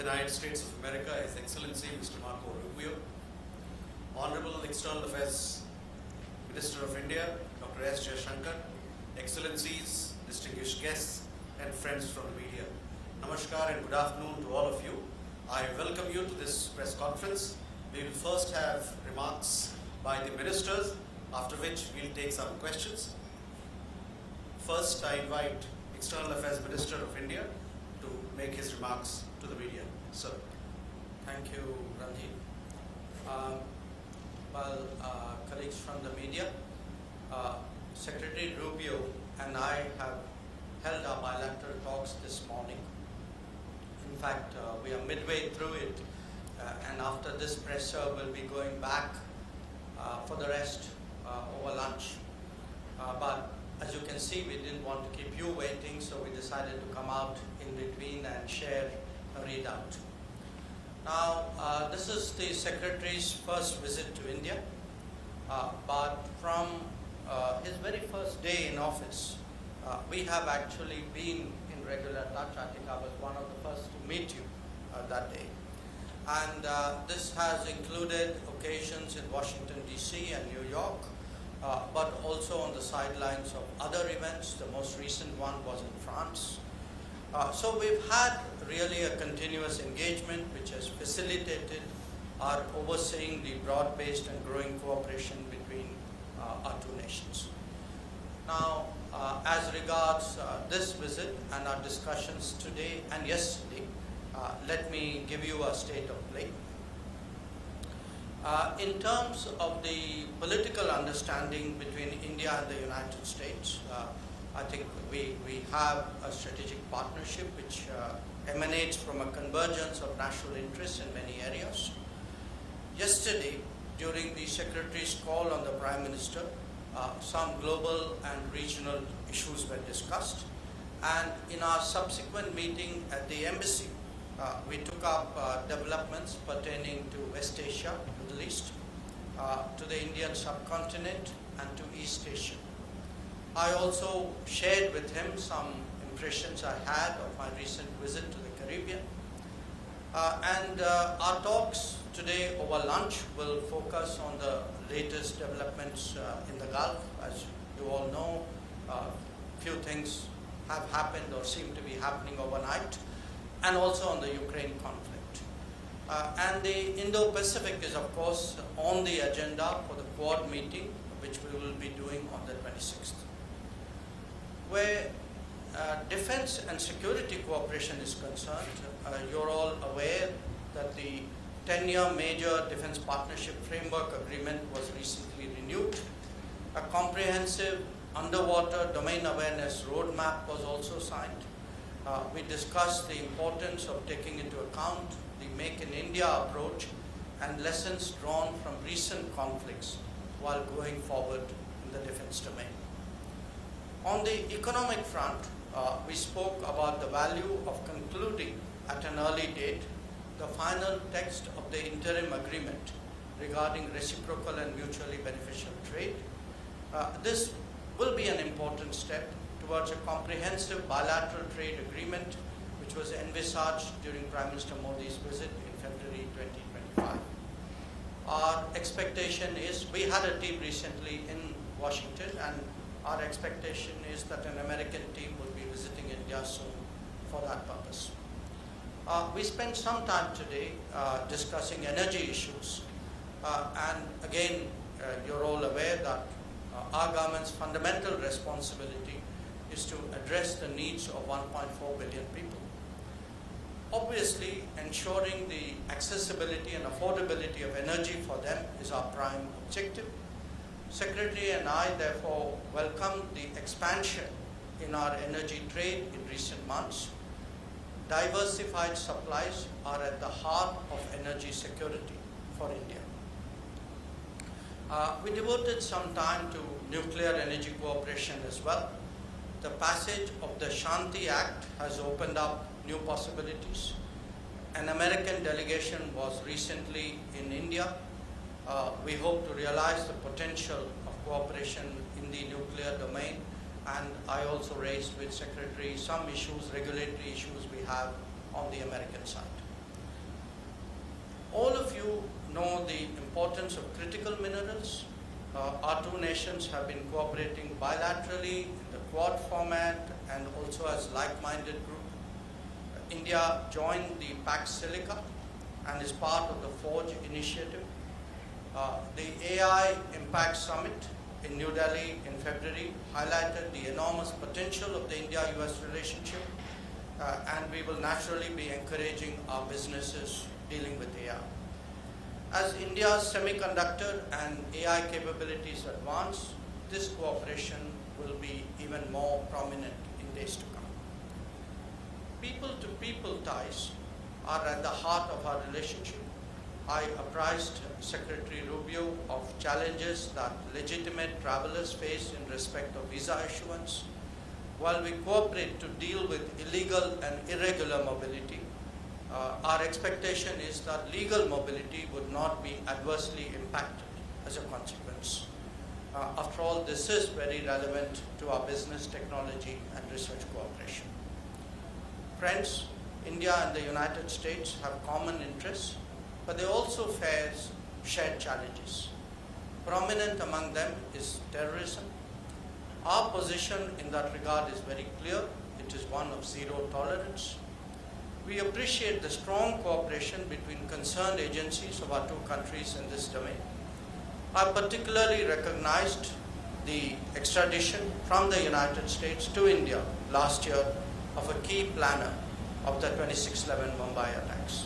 the United States of America, His Excellency Mr. Rubio, Honorable External Affairs Minister of India, Dr. Jaishankar, Excellencies, distinguished guests, and friends from the media. Namaskar and good afternoon to all of you. I welcome you to this press conference. We will first have remarks by the ministers, after which we'll take some questions. First, I invite External Affairs Minister of India to make his remarks to the media. Sir. Thank you, Ranjit. Colleagues from the media, Secretary Rubio and I have held our bilateral talks this morning. In fact, we are midway through it, and after this presser, we'll be going back for the rest over lunch. But as you can see, we didn't want to keep you waiting, so we decided to come out in between and share a readout. Now, this is the Secretary's first visit to India, but from his very first day in office, we have actually been in regular touch. I think I was one of the first to meet you that day. And this has included occasions in Washington, D.C. and New York, but also on the sidelines of other events. The most recent one was in France. So we've had really a continuous engagement which has facilitated our overseeing the broad-based and growing cooperation between our two nations. Now, as regards this visit and our discussions today and yesterday, let me give you a state of play. In terms of the political understanding between India and the United States, I think we have a strategic partnership which emanates from a convergence of national interests in many areas. Yesterday, during the Secretary's call on the Prime Minister, some global and regional issues were discussed. And in our subsequent meeting at the embassy, we took up developments pertaining to West Asia, Middle East, to the Indian subcontinent, and to East Asia. I also shared with him some impressions I had of my recent visit to the Caribbean. Our talks today over lunch will focus on the latest developments in the Gulf. As you all know, few things have happened or seem to be happening overnight, and also on the Ukraine conflict. And the Indo-Pacific is, of course, on the agenda for the Quad meeting, which we will be doing on the 26th. Where defense and security cooperation is concerned, you're all aware that the 10-year major defense partnership framework agreement was recently renewed. A comprehensive underwater domain awareness roadmap was also signed. We discussed the importance of taking into account the Make in India approach and lessons drawn from recent conflicts while going forward in the defense domain. On the economic front, we spoke about the value of concluding at an early date the final text of the interim agreement regarding reciprocal and mutually beneficial trade. This will be an important step towards a comprehensive bilateral trade agreement which was envisaged during Prime Minister Modi's visit in February 2025. Our expectation is, we had a team recently in Washington, and our expectation is that an American team will be visiting India soon for that purpose. We spent some time today discussing energy issues, and again, you're all aware that our government's fundamental responsibility is to address the needs of 1.4 billion people. Obviously, ensuring the accessibility and affordability of energy for them is our prime objective. Secretary and I therefore welcome the expansion in our energy trade in recent months. Diversified supplies are at the heart of energy security for India. We devoted some time to nuclear energy cooperation as well. The passage of the Shanti Act has opened up new possibilities. An American delegation was recently in India. We hope to realize the potential of cooperation in the nuclear domain, and I also raised with Secretary some issues, regulatory issues we have on the American side. you know the importance of critical minerals. Our two nations have been cooperating bilaterally in the Quad format and also as like-minded group. India joined the Pax Silica and is part of the Forge initiative. The AI Impact Summit in New Delhi in February highlighted the enormous potential of the India-US relationship, and we will naturally be encouraging our businesses dealing with AI. As India's semiconductor and AI capabilities advance, this cooperation will be even more prominent in days to come. People-to-people ties are at the heart of our relationship. I apprised Secretary Rubio of challenges that legitimate travelers face in respect of visa issuance. While we cooperate to deal with illegal and irregular mobility, our expectation is that legal mobility would not be adversely impacted as a consequence. After all, this is very relevant to our business, technology, and research cooperation. Friends, India and the United States have common interests, but they also face shared challenges. Prominent among them is terrorism. Our position in that regard is very clear. It is one of zero tolerance. We appreciate the strong cooperation between concerned agencies of our two countries in this domain. I particularly recognized the extradition from the United States to India last year of a key planner of the 26/11 Mumbai attacks.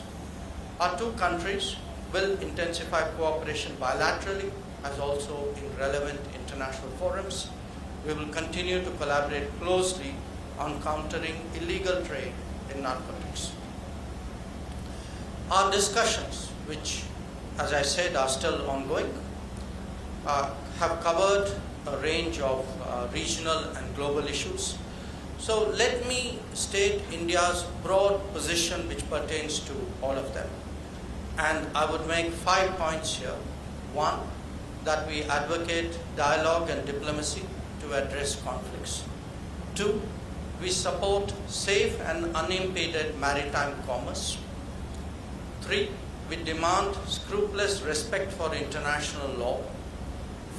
Our two countries will intensify cooperation bilaterally as also in relevant international forums. We will continue to collaborate closely on countering illegal trade in narcotics. Our discussions, which as I said are still ongoing, have covered a range of regional and global issues. So let me state India's broad position which pertains to all of them. And I would make 5 points here. 1, that we advocate dialogue and diplomacy to address conflicts. 2, we support safe and unimpeded maritime commerce. 3, we demand scrupulous respect for international law.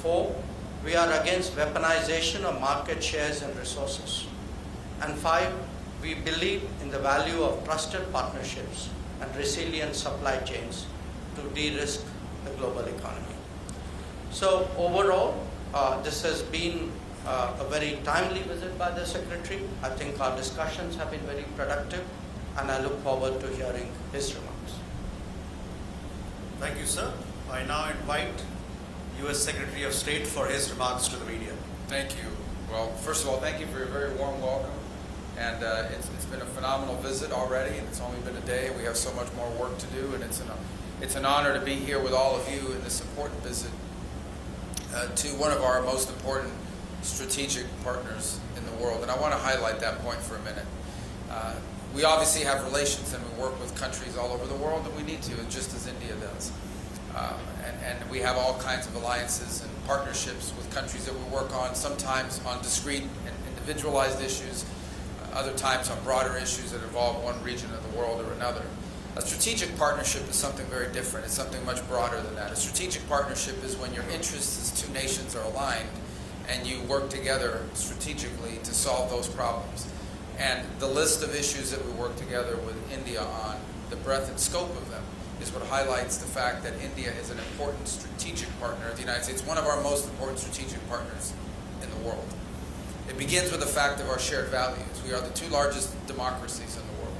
4, we are against weaponization of market shares and resources. And 5, we believe in the value of trusted partnerships and resilient supply chains to de-risk the global economy. So overall, this has been a very timely visit by the Secretary. I think our discussions have been very productive, and I look forward to hearing his remarks. Thank you, sir. I now invite U.S. Secretary of State for his remarks to the media. Thank you. Well, first of all, thank you for your very warm welcome. And it's been a phenomenal visit already, and it's only been a day. We have so much more work to do, and it's an honor to be here with all of you in this important visit to one of our most important strategic partners in the world. And I want to highlight that point for a minute. We obviously have relations and we work with countries all over the world, and we need to, just as India does. And we have all kinds of alliances and partnerships with countries that we work on, sometimes on discrete and individualized issues, other times on broader issues that involve one region of the world or another. A strategic partnership is something very different. It's something much broader than that. A strategic partnership is when your interests as two nations are aligned and you work together strategically to solve those problems. And the list of issues that we work together with India on, the breadth and scope of them, is what highlights the fact that India is an important strategic partner of the United States, one of our most important strategic partners in the world. It begins with the fact of our shared values. We are the two largest democracies in the world.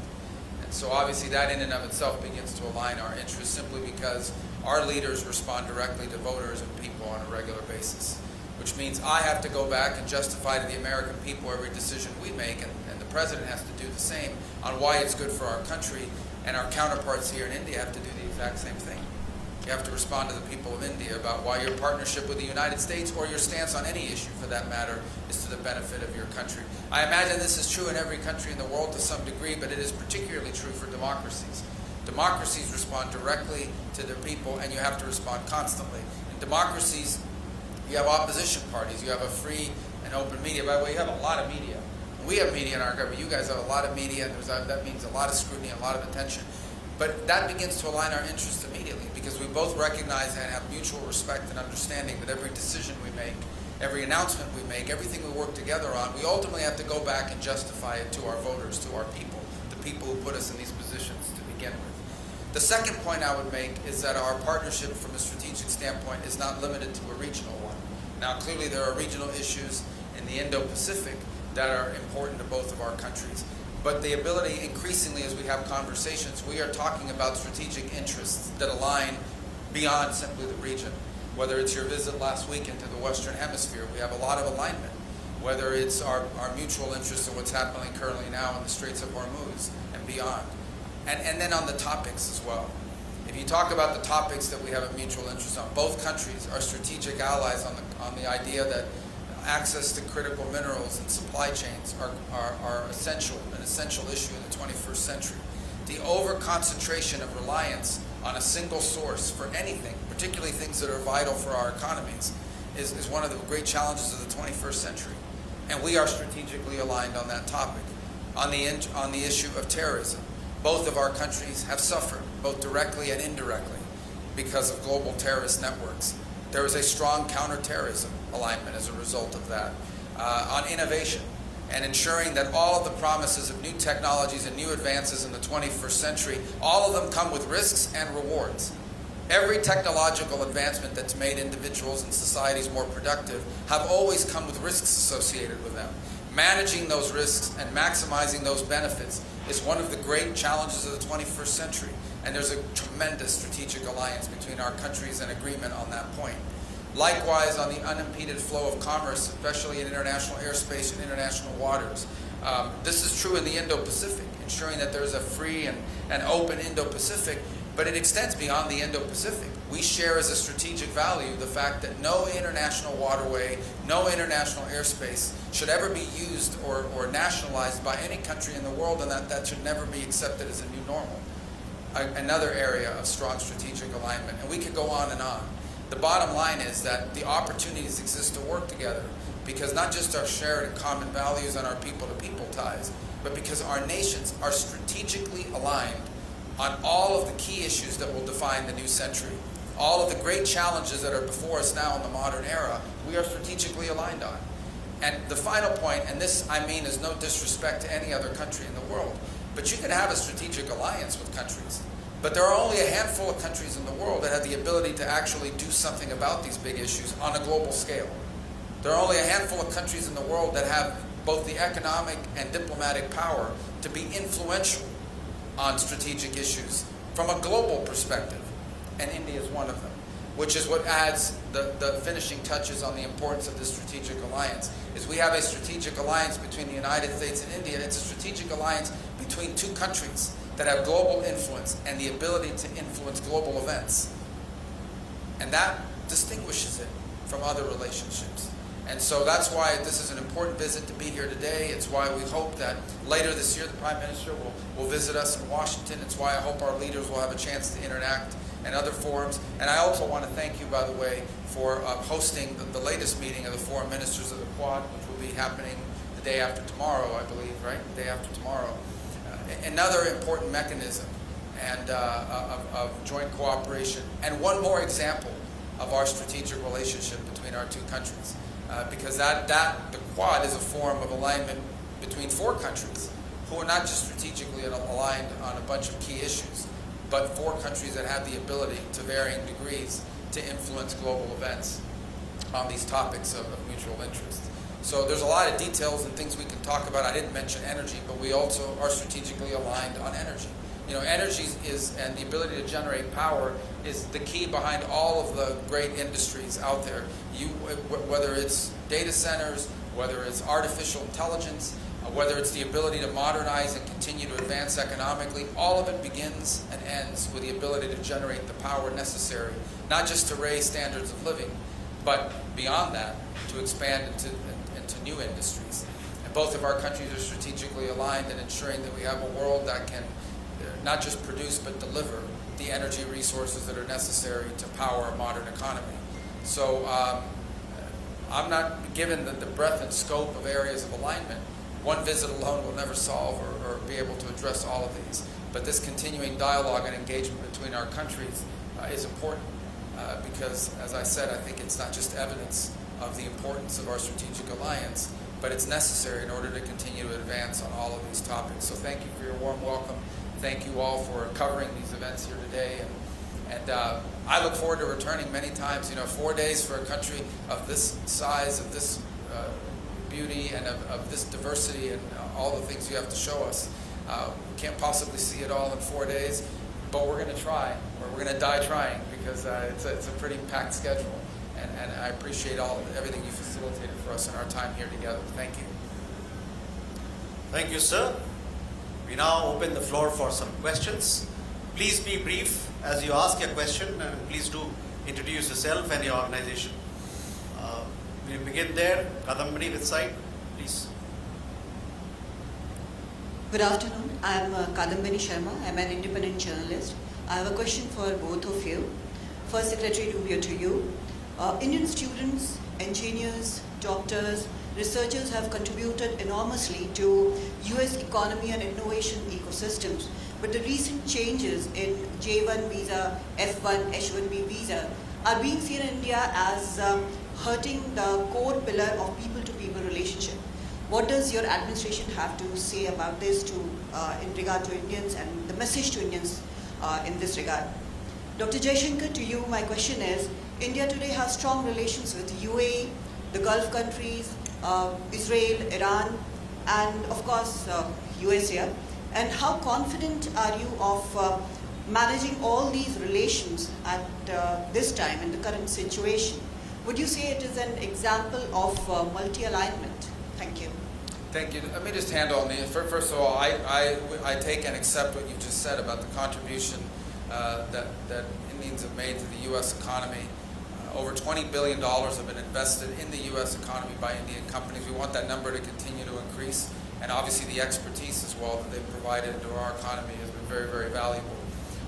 And so obviously that in and of itself begins to align our interests simply because our leaders respond directly to voters and people on a regular basis, which means I have to go back and justify to the American people every decision we make, and the President has to do the same on why it's good for our country, and our counterparts here in India have to do the exact same thing. You have to respond to the people of India about why your partnership with the United States, or your stance on any issue for that matter, is to the benefit of your country. I imagine this is true in every country in the world to some degree, but it is particularly true for democracies. Democracies respond directly to their people, and you have to respond constantly. In democracies, you have opposition parties, you have a free and open media. By the way, you have a lot of media. We have media in our government. You guys have a lot of media, and that means a lot of scrutiny, a lot of attention. But that begins to align our interests immediately because we both recognize and have mutual respect and understanding that every decision we make, every announcement we make, everything we work together on, we ultimately have to go back and justify it to our voters, to our people, the people who put us in these positions to begin with. The second point I would make is that our partnership from a strategic standpoint is not limited to a regional one. Now, clearly there are regional issues in the Indo-Pacific that are important to both of our countries. But the ability, increasingly as we have conversations, we are talking about strategic interests that align beyond simply the region. Whether it's your visit last week into the Western Hemisphere, we have a lot of alignment. Whether it's our mutual interest in what's happening currently now in the Straits of Hormuz and beyond. And then on the topics as well. If you talk about the topics that we have a mutual interest on, both countries are strategic allies on the idea that access to critical minerals and supply chains are essential, an essential issue in the 21st century. The over-concentration of reliance on a single source for anything, particularly things that are vital for our economies, is one of the great challenges of the 21st century. And we are strategically aligned on that topic. On the issue of terrorism, both of our countries have suffered, both directly and indirectly, because of global terrorist networks. There is a strong counterterrorism alignment as a result of that. On innovation and ensuring that all of the promises of new technologies and new advances in the 21st century, all of them come with risks and rewards. Every technological advancement that's made individuals and societies more productive have always come with risks associated with them. Managing those risks and maximizing those benefits is one of the great challenges of the 21st century. And there's a tremendous strategic alliance between our countries and agreement on that point. Likewise, on the unimpeded flow of commerce, especially in international airspace and international waters. This is true in the Indo-Pacific, ensuring that there's a free and open Indo-Pacific, but it extends beyond the Indo-Pacific. We share as a strategic value the fact that no international waterway, no international airspace should ever be used or nationalized by any country in the world, and that should never be accepted as a new normal. Another area of strong strategic alignment, and we could go on and on. The bottom line is that the opportunities exist to work together because not just our shared and common values and our people-to-people ties, but because our nations are strategically aligned on all of the key issues that will define the new century. All of the great challenges that are before us now in the modern era, we are strategically aligned on. And the final point, and this I mean is no disrespect to any other country in the world, but you can have a strategic alliance with countries. But there are only a handful of countries in the world that have the ability to actually do something about these big issues on a global scale. There are only a handful of countries in the world that have both the economic and diplomatic power to be influential on strategic issues from a global perspective. And India is one of them, which is what adds the finishing touches on the importance of this strategic alliance. Is we have a strategic alliance between the United States and India. It's a strategic alliance between two countries that have global influence and the ability to influence global events. And that distinguishes it from other relationships. And so that's why this is an important visit to be here today. It's why we hope that later this year the Prime Minister will visit us in Washington. It's why I hope our leaders will have a chance to interact in other forums. And I also want to thank you, by the way, for hosting the latest meeting of the foreign ministers of the Quad, which will be happening the day after tomorrow, I believe, right? The day after tomorrow. Another important mechanism and of joint cooperation, and one more example of our strategic relationship between our two countries, because the Quad is a form of alignment between four countries who are not just strategically aligned on a bunch of key issues, but four countries that have the ability to varying degrees to influence global events on these topics of mutual interest. So there's a lot of details and things we can talk about. I didn't mention energy, but we also are strategically aligned on energy. You know, energy and the ability to generate power is the key behind all of the great industries out there. Whether it's data centers, whether it's artificial intelligence, whether it's the ability to modernize and continue to advance economically, all of it begins and ends with the ability to generate the power necessary, not just to raise standards of living, but beyond that, to expand into new industries. And both of our countries are strategically aligned in ensuring that we have a world that can not just produce but deliver the energy resources that are necessary to power a modern economy. So I'm not given the breadth and scope of areas of alignment. One visit alone will never solve or be able to address all of these. But this continuing dialogue and engagement between our countries is important because, as I said, I think it's not just evidence of the importance of our strategic alliance, but it's necessary in order to continue to advance on all of these topics. So thank you for your warm welcome. Thank you all for covering these events here today. And I look forward to returning many times. 4 days for a country of this size, of this beauty, and of this diversity, and all the things you have to show us. We can't possibly see it all in 4 days, but we're going to try. We're going to die trying because it's a pretty packed schedule. And I appreciate everything you facilitated for us in our time here together. Thank you. Thank you, sir. We now open the floor for some questions. Please be brief as you ask your question, and please do introduce yourself and your organization. We'll begin there. Kadambari with side, please. Good afternoon. I'm Kadambari Sharma. I'm an independent journalist. I have a question for both of you. First, Secretary Rubio, to you. Indian students, engineers, doctors, researchers have contributed enormously to US economy and innovation ecosystems. But the recent changes in J1 visa, F1, H1B visa are being seen in India as hurting the core pillar of people-to-people relationship. What does your administration have to say about this in regard to Indians and the message to Indians in this regard? Dr. Jaishankar, to you, my question is, India today has strong relations with UAE, the Gulf countries, Israel, Iran, and of course USA. And how confident are you of managing all these relations at this time in the current situation? Would you say it is an example of multi-alignment? Thank you. Thank you. Let me just handle me. First of all, I take and accept what you just said about the contribution that Indians have made to the U.S. economy. Over $20 billion have been invested in the U.S. economy by Indian companies. We want that number to continue to increase. And obviously the expertise as well that they've provided to our economy has been very, very valuable.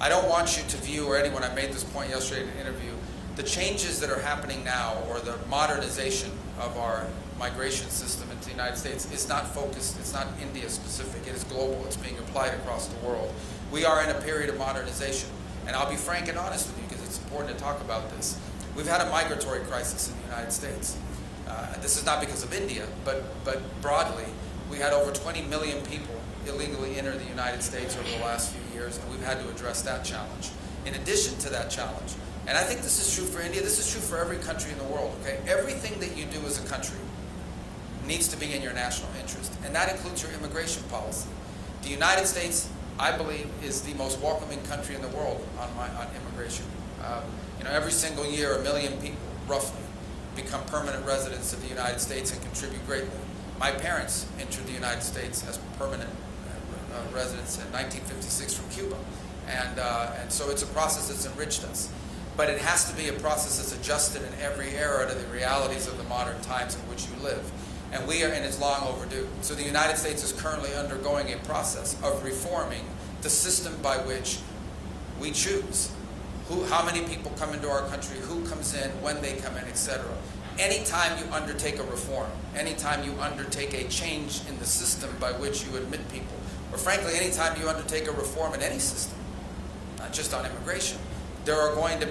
I don't want you to view, or anyone, I made this point yesterday in an interview, the changes that are happening now, or the modernization of our migration system into the United States, is not focused, it's not India specific, it is global, it's being applied across the world. We are in a period of modernization. And I'll be frank and honest with you because it's important to talk about this. We've had a migratory crisis in the United States. This is not because of India, but broadly, we had over 20 million people illegally enter the United States over the last few years, and we've had to address that challenge. In addition to that challenge, and I think this is true for India, this is true for every country in the world, okay? Everything that you do as a country needs to be in your national interest, and that includes your immigration policy. The United States, I believe, is the most welcoming country in the world on immigration. Every single year, 1 million people, roughly, become permanent residents of the United States and contribute greatly. My parents entered the United States as permanent residents in 1956 from Cuba. And so it's a process that's enriched us. But it has to be a process that's adjusted in every era to the realities of the modern times in which you live. And it's long overdue. So the United States is currently undergoing a process of reforming the system by which we choose how many people come into our country, who comes in, when they come in, etc. Anytime you undertake a reform, anytime you undertake a change in the system by which you admit people, or frankly, anytime you undertake a reform in any system, not just on immigration, there's going to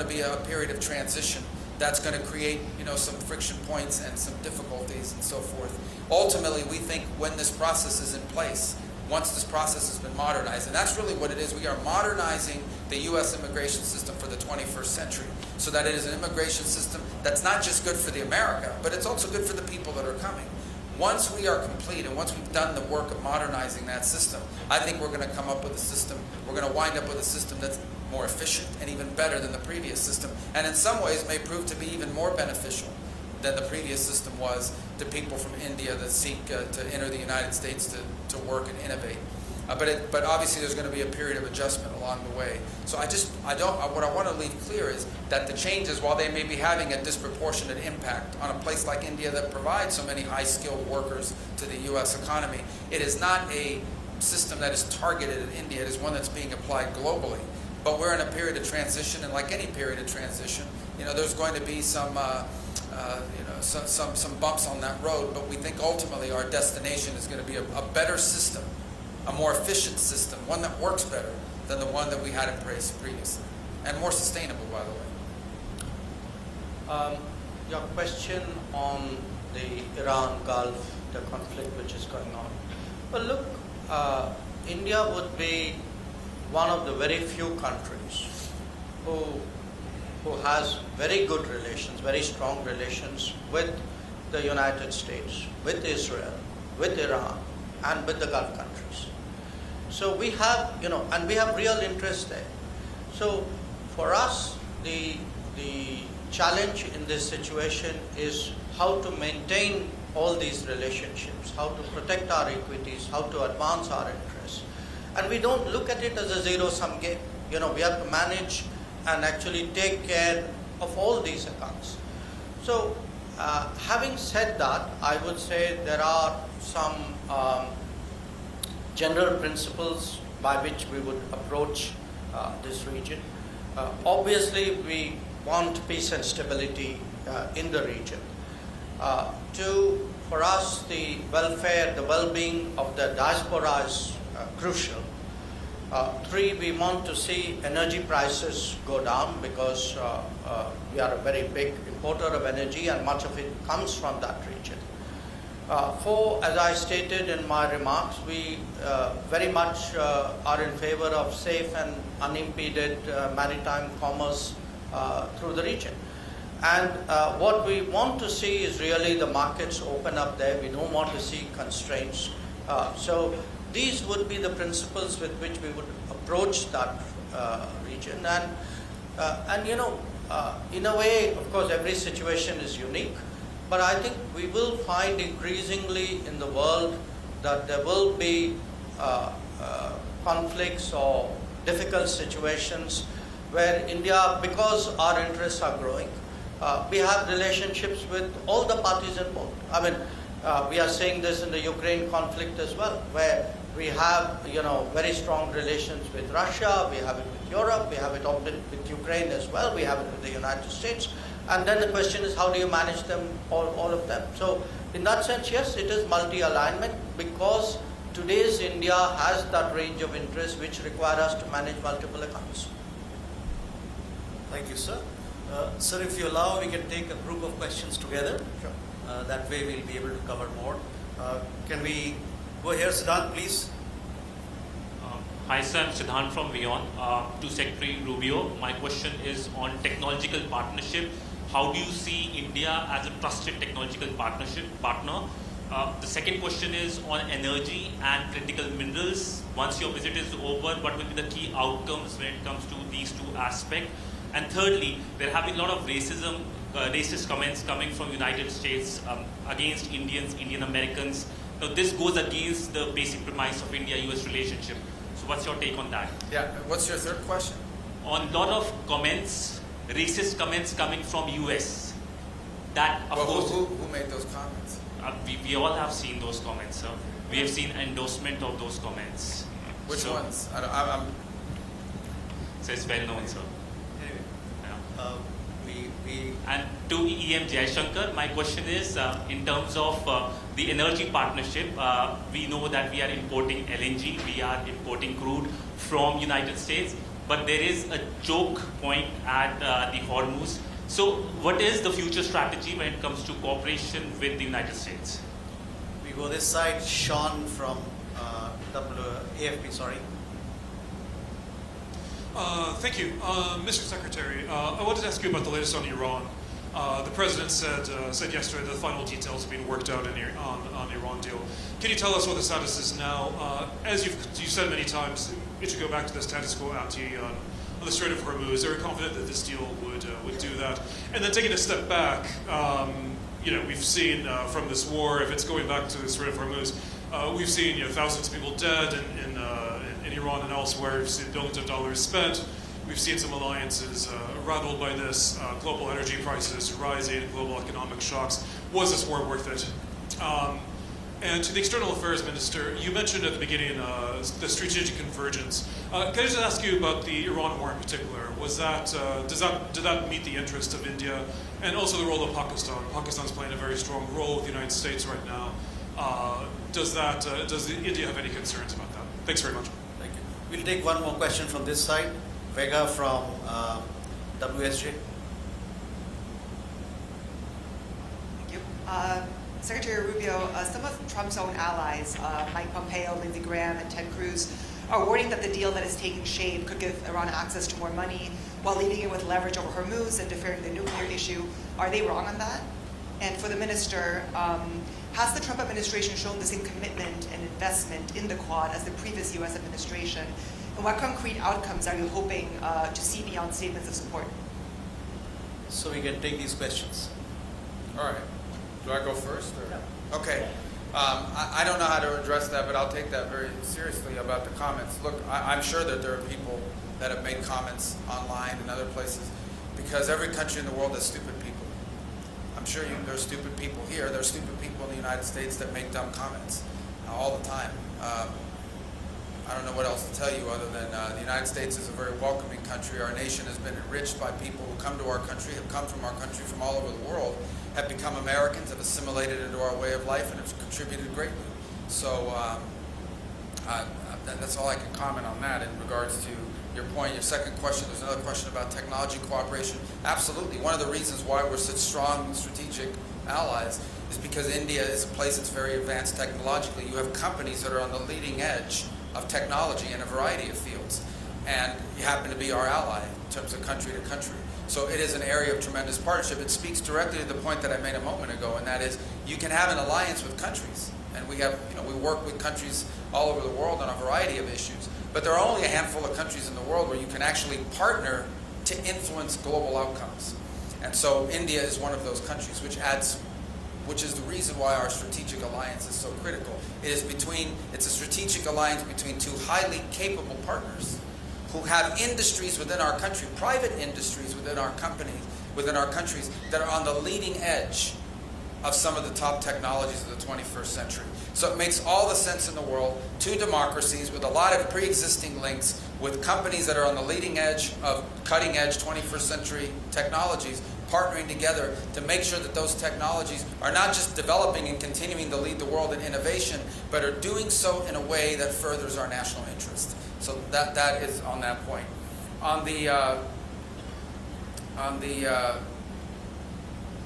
be a period of transition that's going to create, some friction points and some difficulties and so forth. Ultimately, we think when this process is in place, once this process has been modernized, and that's really what it is, we are modernizing the U.S. immigration system for the 21st century, so that it is an immigration system that's not just good for the America, but it's also good for the people that are coming. Once we are complete, and once we've done the work of modernizing that system, I think we're going to come up with a system, we're going to wind up with a system that's more efficient and even better than the previous system, and in some ways may prove to be even more beneficial than the previous system was to people from India that seek to enter the United States to work and innovate. But obviously there's going to be a period of adjustment along the way. So what I want to leave clear is that the changes, while they may be having a disproportionate impact on a place like India that provides so many high-skilled workers to the U.S. economy, it is not a system that is targeted at India. It is one that's being applied globally. But we're in a period of transition, and like any period of transition, there's going to be some bumps on that road. But we think ultimately our destination is going to be a better system a more efficient system, one that works better than the one that we had in place previously, and more sustainable, by the way. Your question on the Iran Gulf, the conflict which is going on. Well, look, India would be one of the very few countries who has very good relations, very strong relations with the United States, with Israel, with Iran, and with the Gulf countries. So we have, and we have real interest there. So for us, the challenge in this situation is how to maintain all these relationships, how to protect our equities, how to advance our interests. And we don't look at it as a zero-sum game. We have to manage and actually take care of all these accounts. So having said that, I would say there are some general principles by which we would approach this region. Obviously, we want peace and stability in the region. Two, for us, the welfare, the well-being of the diaspora is crucial. Three, we want to see energy prices go down because we are a very big importer of energy and much of it comes from that region. Four, as I stated in my remarks, we very much are in favor of safe and unimpeded maritime commerce through the region. And what we want to see is really the markets open up there. We don't want to see constraints. So these would be the principles with which we would approach that region. And in a way, of course, every situation is unique. But I think we will find increasingly in the world that there will be conflicts or difficult situations where India, because our interests are growing, we have relationships with all the parties involved. I mean, we are seeing this in the Ukraine conflict as well, where we have, very strong relations with Russia, we have it with Europe, we have it with Ukraine as well, we have it with the United States. And then the question is, how do you manage them, all of them? So in that sense, yes, it is multi-alignment because today's India has that range of interests which require us to manage multiple accounts. Thank you, sir. Sir, if you allow, we can take a group of questions together. Sure. That way we'll be able to cover more. Can we go here, Siddhant, please? Hi, sir. I'm Siddhant from WION. To Secretary Rubio, my question is on technological partnership. How do you see India as a trusted technological partner? The second question is on energy and critical minerals. Once your visit is over, what will be the key outcomes when it comes to these two aspects? And thirdly, there have been a lot of racist comments coming from United States against Indians, Indian Americans. Now, this goes against the basic premise of India-US relationship. So what's your take on that? Yeah, what's your third question? On a lot of comments, racist comments coming from US. That, of course... Who made those comments? We all have seen those comments, sir. We have seen endorsement of those comments. Which ones? So it's well known, sir. Anyway, Yeah. we And to EM Jaishankar, my question is, in terms of the energy partnership, we know that we are importing LNG, we are importing crude from United States, but there is a choke point at the Hormuz. So what is the future strategy when it comes to cooperation with the United States? we go this side. Sean from AFP, sorry. Thank you. Mr. Secretary, I wanted to ask you about the latest on Iran. The president said yesterday that the final details are being worked out on the Iran deal. Can you tell us what the status is now? As you said many times, it should go back to the status quo ante on the Strait of Hormuz. Are you confident that this deal would do that? And then taking a step back, we've seen from this war, if it's going back to the Strait of Hormuz, we've seen thousands of people dead in Iran and elsewhere. We've seen billions of dollars spent. We've seen some alliances rattled by this, global energy prices rising, global economic shocks. Was this war worth it? And to the External Affairs Minister, you mentioned at the beginning the strategic convergence. Can I just ask you about the Iran war in particular? Did that meet the interest of India? And also the role of Pakistan. Pakistan's playing a very strong role with the United States right now. Does India have any concerns about that? Thanks very much. Thank you. We'll take one more question from this side. Vega from WSJ. Thank you. Secretary Rubio, some of Trump's own allies, Mike Pompeo, Lindsey Graham, and Ted Cruz, are warning that the deal that is taking shape could give Iran access to more money while leaving it with leverage over Hormuz and deferring the nuclear issue. Are they wrong on that? And for the minister, has the Trump administration shown the same commitment and investment in the Quad as the previous U.S. administration? And what concrete outcomes are you hoping to see beyond statements of support? So we can take these questions. All right. Do I go first? Or? No. Okay. I don't know how to address that, but I'll take that very seriously about the comments. Look, I'm sure that there are people that have made comments online and other places, because every country in the world has stupid people. I'm sure there are stupid people here. There are stupid people in the United States that make dumb comments all the time. I don't know what else to tell you other than the United States is a very welcoming country. Our nation has been enriched by people who come to our country, have come from our country from all over the world, have become Americans, have assimilated into our way of life, and have contributed greatly. So that's all I can comment on that in regards to your point. Your second question, there's another question about technology cooperation. Absolutely. One of the reasons why we're such strong strategic allies is because India is a place that's very advanced technologically. You have companies that are on the leading edge of technology in a variety of fields, and you happen to be our ally in terms of country to country. So it is an area of tremendous partnership. It speaks directly to the point that I made a moment ago, and that is you can have an alliance with countries, and we have, we work with countries all over the world on a variety of issues, but there are only a handful of countries in the world where you can actually partner to influence global outcomes. And so India is one of those countries, which is the reason why our strategic alliance is so critical. It's a strategic alliance between two highly capable partners who have industries within our country, private industries within our companies, within our countries, that are on the leading edge of some of the top technologies of the 21st century. So it makes all the sense in the world, two democracies with a lot of pre-existing links, with companies that are on the leading edge of cutting-edge 21st century technologies, partnering together to make sure that those technologies are not just developing and continuing to lead the world in innovation, but are doing so in a way that furthers our national interest. So that is on that point. On the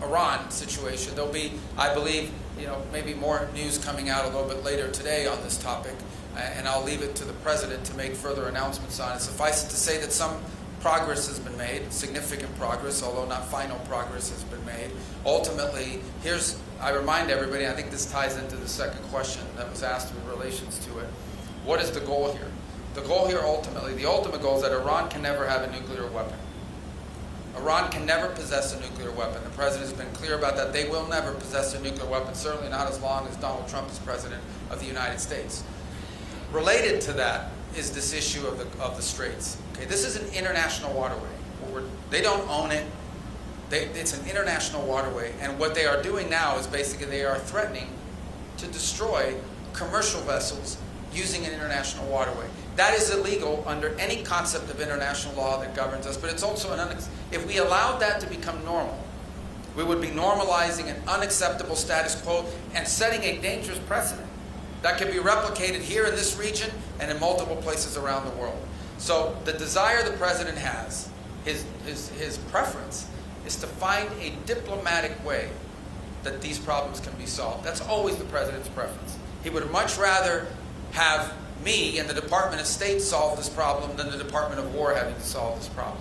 Iran situation, there'll be, I believe, maybe more news coming out a little bit later today on this topic, and I'll leave it to the President to make further announcements on it. Suffice it to say that some progress has been made, significant progress, although not final progress has been made. Ultimately, I remind everybody, I think this ties into the second question that was asked in relations to it. What is the goal here? The goal here ultimately, the ultimate goal is that Iran can never have a nuclear weapon. Iran can never possess a nuclear weapon. The President has been clear about that. They will never possess a nuclear weapon, certainly not as long as Donald Trump is President of the United States. Related to that is this issue of the Straits. Okay, this is an international waterway. They don't own it. It's an international waterway, and what they are doing now is basically they are threatening to destroy commercial vessels using an international waterway. That is illegal under any concept of international law that governs us, but it's also if we allowed that to become normal, we would be normalizing an unacceptable status quo and setting a dangerous precedent that can be replicated here in this region and in multiple places around the world. So the desire the President has, his preference, is to find a diplomatic way that these problems can be solved. That's always the President's preference. He would much rather have me and the Department of State solve this problem than the Department of War having to solve this problem.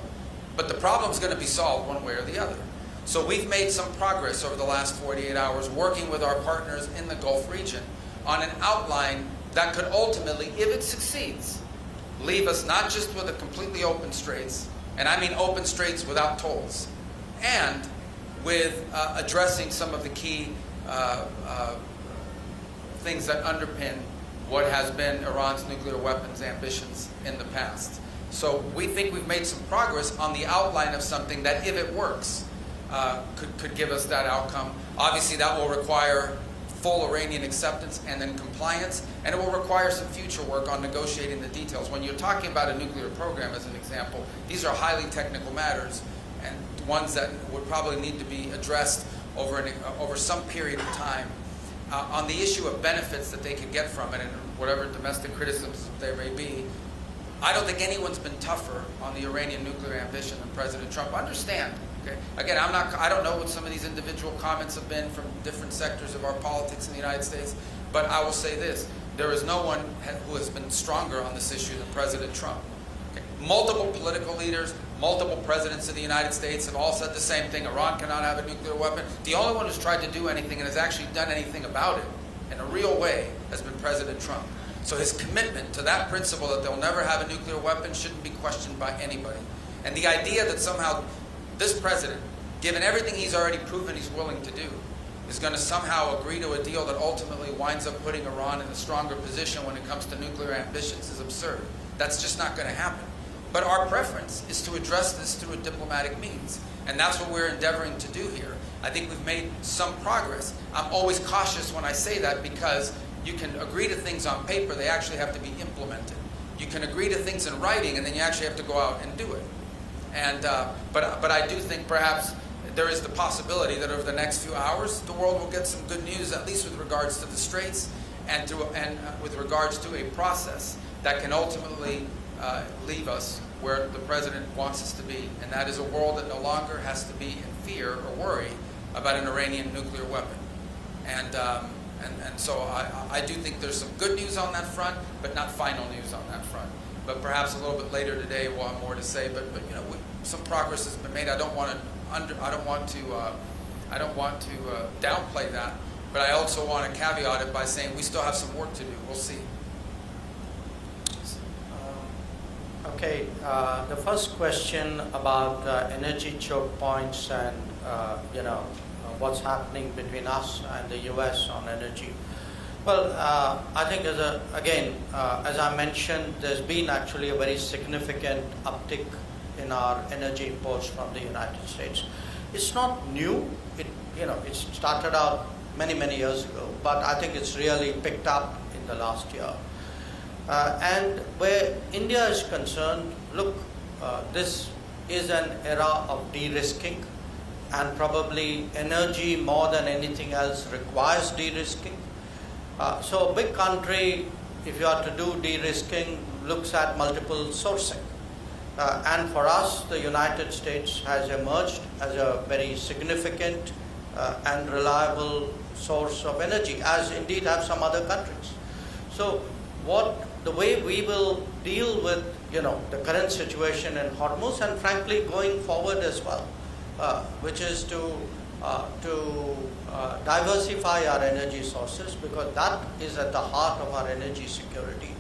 But the problem is going to be solved one way or the other. So we've made some progress over the last 48 hours working with our partners in the Gulf region on an outline that could ultimately, if it succeeds, leave us not just with a completely open straits, and I mean open straits without tolls, and with addressing some of the key things that underpin what has been Iran's nuclear weapons ambitions in the past. So we think we've made some progress on the outline of something that, if it works, could give us that outcome. Obviously, that will require full Iranian acceptance and then compliance, and it will require some future work on negotiating the details. When you're talking about a nuclear program, as an example, these are highly technical matters, and ones that would probably need to be addressed over some period of time. on the issue of benefits that they could get from it and whatever domestic criticisms there may be, I don't think anyone's been tougher on the Iranian nuclear ambition than President Trump. Understand, okay? Again, I don't know what some of these individual comments have been from different sectors of our politics in the United States, but I will say this. There is no one who has been stronger on this issue than President Trump. Okay? Multiple political leaders, multiple presidents of the United States have all said the same thing. Iran cannot have a nuclear weapon. The only one who's tried to do anything and has actually done anything about it in a real way has been President Trump. So his commitment to that principle that they'll never have a nuclear weapon shouldn't be questioned by anybody. And the idea that somehow this president, given everything he's already proven he's willing to do, is going to somehow agree to a deal that ultimately winds up putting Iran in a stronger position when it comes to nuclear ambitions is absurd. That's just not going to happen. But our preference is to address this through a diplomatic means. And that's what we're endeavoring to do here. I think we've made some progress. I'm always cautious when I say that because you can agree to things on paper, they actually have to be implemented. You can agree to things in writing, and then you actually have to go out and do it. And but I do think perhaps there is the possibility that over the next few hours, the world will get some good news, at least with regards to the Straits and with regards to a process that can ultimately leave us where the president wants us to be, and that is a world that no longer has to be in fear or worry about an Iranian nuclear weapon. And so I do think there's some good news on that front, but not final news on that front. But perhaps a little bit later today we'll have more to say. But you know, some progress has been made. I don't want to downplay that, but I also want to caveat it by saying we still have some work to do. We'll see. Okay, the first question about energy choke points and what's happening between us and the US on energy. Well, I think as I mentioned, there's been actually a very significant uptick in our energy imports from the United States. It's not new. It started out many years ago, but I think it's really picked up in the last year. And where India is concerned, look, this is an era of de-risking, and probably energy more than anything else requires de-risking. So a big country, if you are to do de-risking, looks at multiple sourcing. And for us, the United States has emerged as a very significant and reliable source of energy, as indeed have some other countries. So the way we will deal with the current situation in Hormuz, and frankly going forward as well, which is to diversify our energy sources, because that is at the heart of our energy security.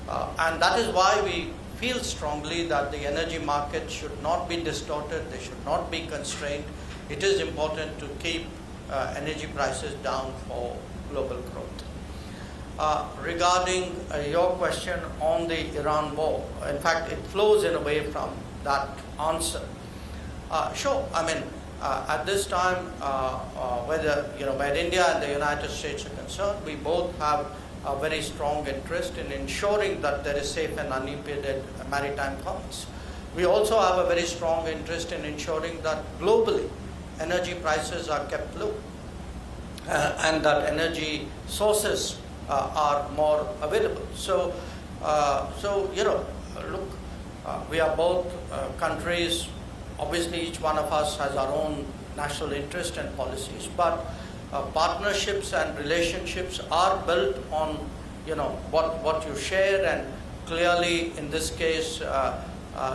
And that is why we feel strongly that the energy market should not be distorted, they should not be constrained. It is important to keep energy prices down for global growth. Regarding your question on the Iran war, in fact, it flows in a way from that answer. Sure, I mean, at this time, where India and the United States are concerned, we both have a very strong interest in ensuring that there is safe and unimpeded maritime commerce. We also have a very strong interest in ensuring that globally energy prices are kept low and that energy sources are more available. So, look, we are both countries. Obviously, each one of us has our own national interest and policies, but partnerships and relationships are built on, what you share, and clearly, in this case,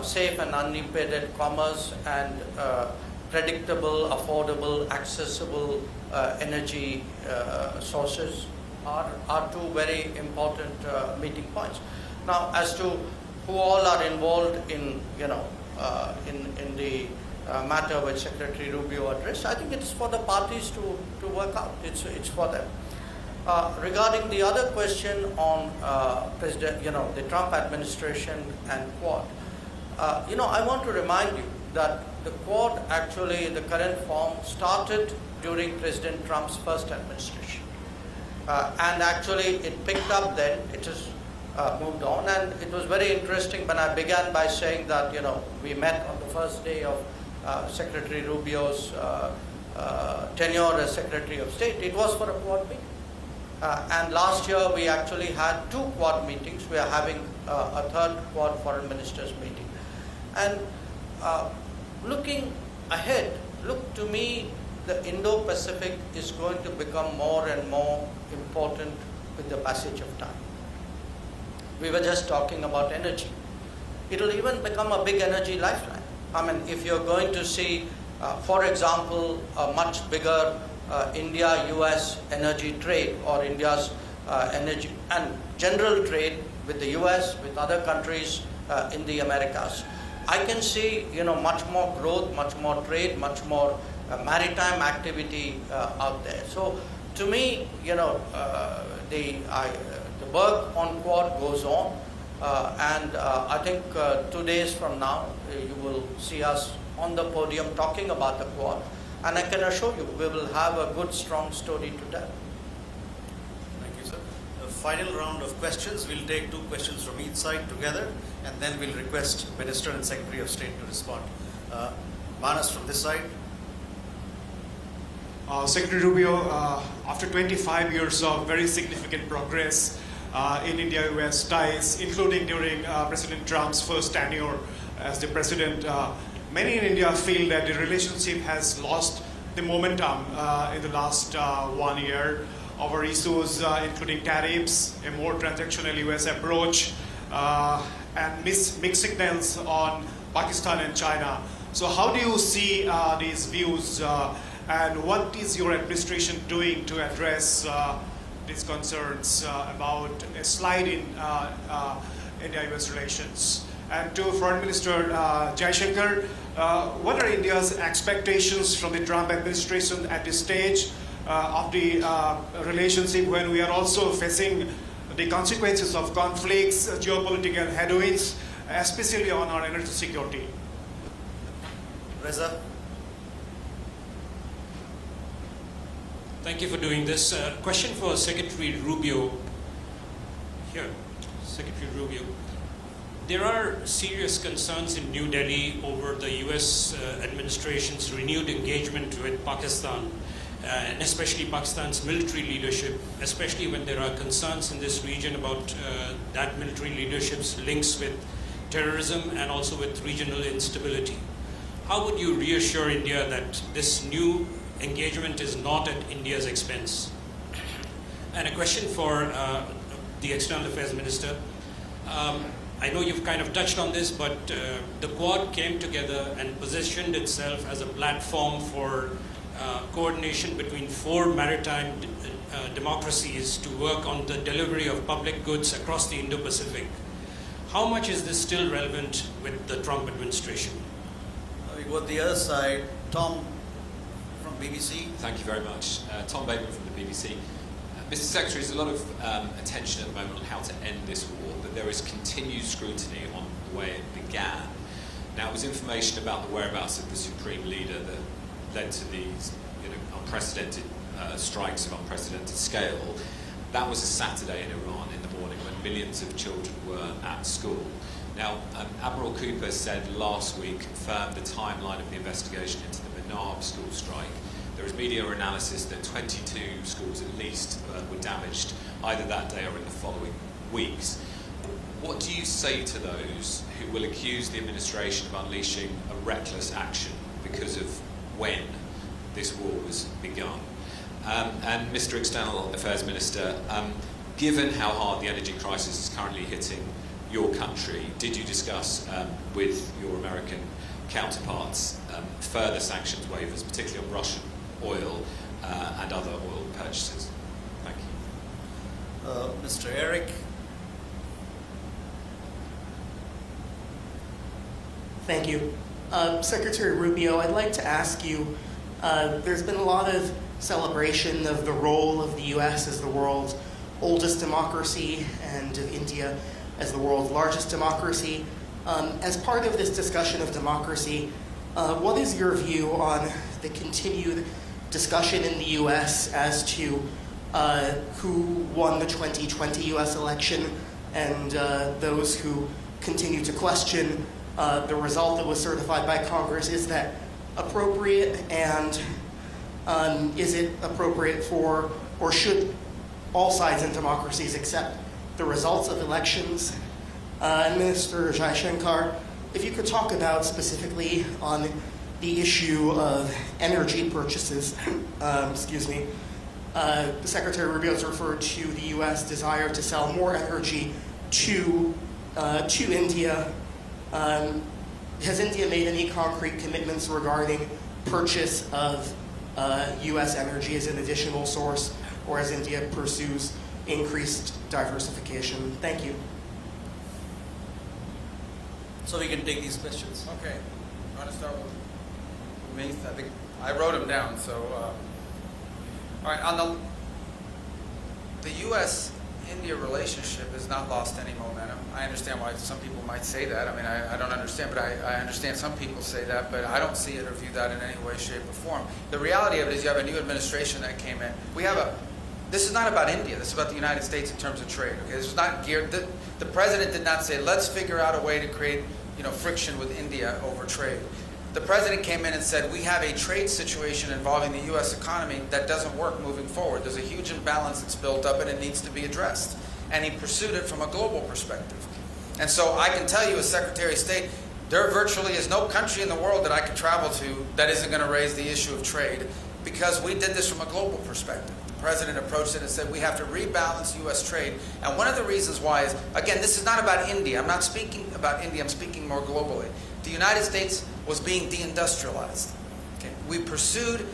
safe and unimpeded commerce and predictable, affordable, accessible energy sources are two very important meeting points. Now, as to who all are involved in the matter which Secretary Rubio addressed, I think it's for the parties to work out. It's for them. Regarding the other question on the Trump administration and Quad, I want to remind you that the Quad, actually, the current form, started during President Trump's first administration. And actually, it picked up then, it has moved on, and it was very interesting when I began by saying that, we met on the first day of Secretary Rubio's tenure as Secretary of State. It was for a Quad meeting. And last year we actually had 2 Quad meetings. We are having a 3rd Quad foreign ministers meeting. And looking ahead, look, to me, the Indo-Pacific is going to become more and more important with the passage of time. We were just talking about energy. It'll even become a big energy lifeline. I mean, if you're going to see, for example, a much bigger India-US energy trade, or India's energy and general trade with the US, with other countries in the Americas, I can see, much more growth, much more trade, much more maritime activity out there. So to me, the work on Quad goes on, and I think 2 days from now you will see us on the podium talking about the Quad, and I can assure you we will have a good, strong story to tell. Thank you, sir. The final round of questions. We'll take 2 questions from each side together, and then we'll request Minister and Secretary of State to respond. Manas from this side. Secretary Rubio, after 25 years of very significant progress in India-US ties, including during President Trump's first tenure as the president, many in India feel that the relationship has lost the momentum in the last 1 year over issues including tariffs, a more transactional US approach, and mixed signals on Pakistan and China. So how do you see these views, and what is your administration doing to address these concerns about a slide in India-US relations? And to Foreign Minister Jaishankar, what are India's expectations from the Trump administration at this stage of the relationship, when we are also facing the consequences of conflicts, geopolitical headwinds, especially on our energy security? Reza. Thank you for doing this. Question for Secretary Rubio. Here, Secretary Rubio. There are serious concerns in New Delhi over the US administration's renewed engagement with Pakistan, and especially Pakistan's military leadership, especially when there are concerns in this region about that military leadership's links with terrorism and also with regional instability. How would you reassure India that this new engagement is not at India's expense? And a question for the External Affairs Minister. I know you've kind of touched on this, but the Quad came together and positioned itself as a platform for coordination between 4 maritime democracies to work on the delivery of public goods across the Indo-Pacific. How much is this still relevant with the Trump administration? We go to the other side. Tom from BBC. Thank you very much. Tom Bateman from the BBC. Mr. Secretary, there's a lot of attention at the moment on how to end this war, but there is continued scrutiny on the way it began. Now, it was information about the whereabouts of the Supreme Leader that led to these unprecedented strikes of unprecedented scale. That was a Saturday in Iran in the morning when millions of children were at school. Now, Admiral Cooper said last week, confirmed the timeline of the investigation into the Manab school strike. There is media analysis that 22 schools at least were damaged either that day or in the following weeks. What do you say to those who will accuse the administration of unleashing a reckless action because of when this war was begun? And Mr. External Affairs Minister, given how hard the energy crisis is currently hitting your country, did you discuss with your American counterparts further sanctions waivers, particularly on Russian oil and other oil purchases? Thank you. Mr. Eric. Thank you. Secretary Rubio, I'd like to ask you, there's been a lot of celebration of the role of the US as the world's oldest democracy and of India as the world's largest democracy. As part of this discussion of democracy, what is your view on the continued discussion in the US as to who won the 2020 US election and those who continue to question the result that was certified by Congress? Is that appropriate, and is it appropriate for, or should all sides in democracies accept the results of elections. Minister Jaishankar, if you could talk about specifically on the issue of energy purchases, Secretary Rubio has referred to the U.S. desire to sell more energy to India. Has India made any concrete commitments regarding purchase of U.S. energy as an additional source, or as India pursues increased diversification? Thank you. So we can take these questions. Okay. You want to start with me? I think I wrote them down. So, all right. On the U.S.-India relationship has not lost any momentum. I understand why some people might say that. I mean, I don't understand, but I understand some people say that, but I don't see it or view that in any way, shape, or form. The reality of it is you have a new administration that came in. This is not about India. This is about the United States in terms of trade. Okay, this is not geared. The president did not say, let's figure out a way to create, friction with India over trade. The president came in and said, we have a trade situation involving the U.S. economy that doesn't work moving forward. There's a huge imbalance that's built up and it needs to be addressed. And he pursued it from a global perspective. And so I can tell you as Secretary of State, there virtually is no country in the world that I could travel to that isn't going to raise the issue of trade, because we did this from a global perspective. The president approached it and said, we have to rebalance U.S. trade. And one of the reasons why is, again, this is not about India. I'm not speaking about India. I'm speaking more globally. The United States was being deindustrialized. Okay? We pursued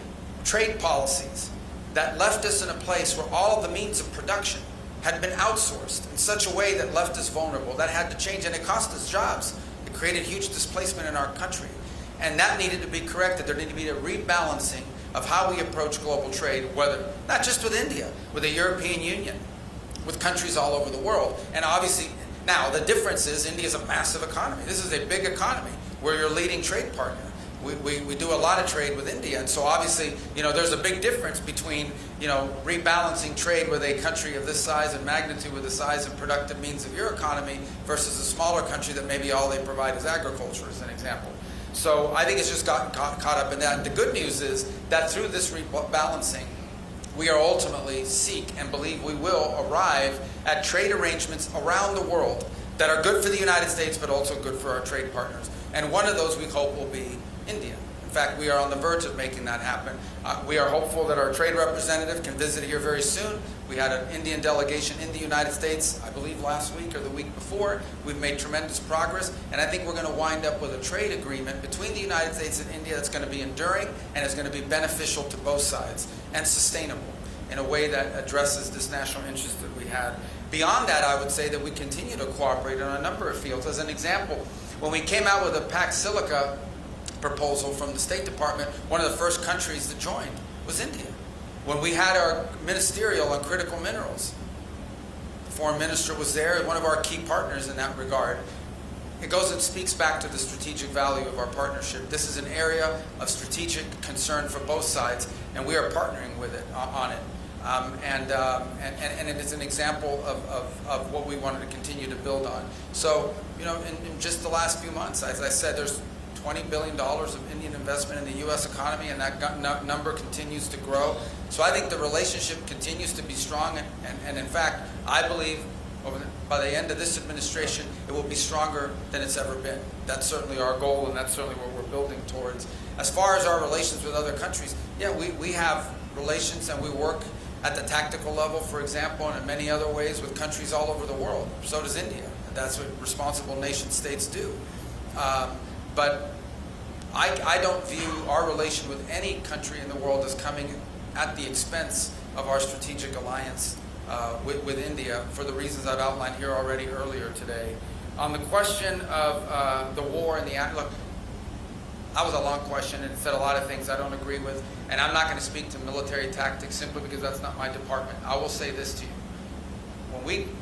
trade policies that left us in a place where all of the means of production had been outsourced in such a way that left us vulnerable. That had to change, and it cost us jobs. It created huge displacement in our country. And that needed to be corrected. There needed to be a rebalancing of how we approach global trade, whether not just with India, with the European Union, with countries all over the world. And obviously, now the difference is India is a massive economy. This is a big economy. We're your leading trade partner. We do a lot of trade with India, and so obviously, there's a big difference between, rebalancing trade with a country of this size and magnitude, with the size and productive means of your economy, versus a smaller country that maybe all they provide is agriculture, as an example. So I think it's just gotten caught up in that. The good news is that through this rebalancing, we are ultimately seek and believe we will arrive at trade arrangements around the world that are good for the United States, but also good for our trade partners. And one of those we hope will be India. In fact, we are on the verge of making that happen. We are hopeful that our trade representative can visit here very soon. We had an Indian delegation in the United States, I believe last week or the week before. We've made tremendous progress, and I think we're going to wind up with a trade agreement between the United States and India that's going to be enduring and is going to be beneficial to both sides and sustainable in a way that addresses this national interest that we had. Beyond that, I would say that we continue to cooperate on a number of fields. As an example, when we came out with a Pax Silica proposal from the State Department, one of the first countries that joined was India. When we had our ministerial on critical minerals, the foreign minister was there, one of our key partners in that regard. It goes and speaks back to the strategic value of our partnership. This is an area of strategic concern for both sides, and we are partnering with it on it. And it is an example of what we wanted to continue to build on. So, in just the last few months, as I said, there's $20 billion of Indian investment in the U.S. economy, and that number continues to grow. So I think the relationship continues to be strong, and in fact, I believe by the end of this administration, it will be stronger than it's ever been. That's certainly our goal, and that's certainly what we're building towards. As far as our relations with other countries, yeah, we have relations, and we work at the tactical level, for example, and in many other ways with countries all over the world. So does India. And that's what responsible nation states do. But I don't view our relation with any country in the world as coming at the expense of our strategic alliance with India, for the reasons I've outlined here already earlier today. On the question of the war and the look, that was a long question, and it said a lot of things I don't agree with, and I'm not going to speak to military tactics simply because that's not my department. I will say this to you.